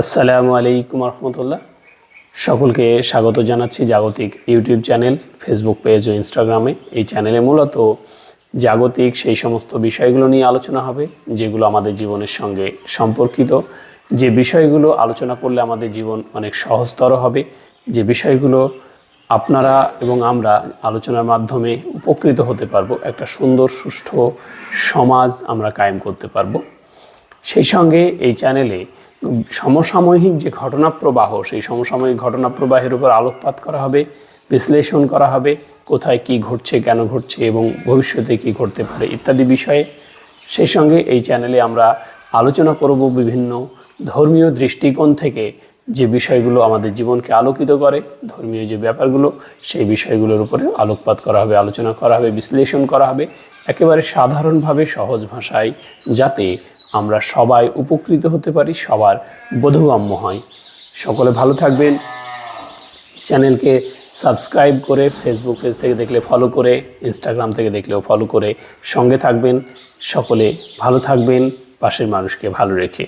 আসসালামু আলাইকুম রহমতুল্লাহ। সকলকে স্বাগত জানাচ্ছি জাগতিক ইউটিউব চ্যানেল, ফেসবুক পেজ ও ইনস্টাগ্রামে। এই চ্যানেলে মূলত জাগতিক সেই সমস্ত বিষয়গুলো নিয়ে আলোচনা হবে যেগুলো আমাদের জীবনের সঙ্গে সম্পর্কিত, যে বিষয়গুলো আলোচনা করলে আমাদের জীবন অনেক সহজতর হবে, যে বিষয়গুলো আপনারা এবং আমরা আলোচনার মাধ্যমে উপকৃত হতে পারবো, একটা সুন্দর সুষ্ঠু সমাজ আমরা কায়েম করতে পারবো। সেই সঙ্গে এই চ্যানেলে সমসাময়িক যে ঘটনাপ্রবাহ, সেই সমসাময়িক ঘটনাপ্রবাহের উপর আলোকপাত করা হবে, বিশ্লেষণ করা হবে, কোথায় কি ঘটছে, কেন ঘটছে এবং ভবিষ্যতে কি ঘটতে পারে ইত্যাদি বিষয়ে। সেই সঙ্গে এই চ্যানেলে আমরা আলোচনা করব বিভিন্ন ধর্মীয় দৃষ্টিকোণ থেকে যে বিষয়গুলো আমাদের জীবনকে আলোকিত করে, ধর্মীয় যে ব্যাপারগুলো, সেই বিষয়গুলোর উপরে আলোকপাত করা হবে, আলোচনা করা হবে, বিশ্লেষণ করা হবে একেবারে সাধারণভাবে সহজ ভাষায়, যাতে আমরা সবাই উপকৃত হতে পারি, সবার বোধগম্য হয়। সকলে ভালো থাকবেন। চ্যানেলকে সাবস্ক্রাইব করে, ফেসবুক পেজ থেকে দেখলে ফলো করে, ইনস্টাগ্রাম থেকে দেখলেও ফলো করে সঙ্গে থাকবেন। সকলে ভালো থাকবেন, পাশের মানুষকে ভালো রেখে।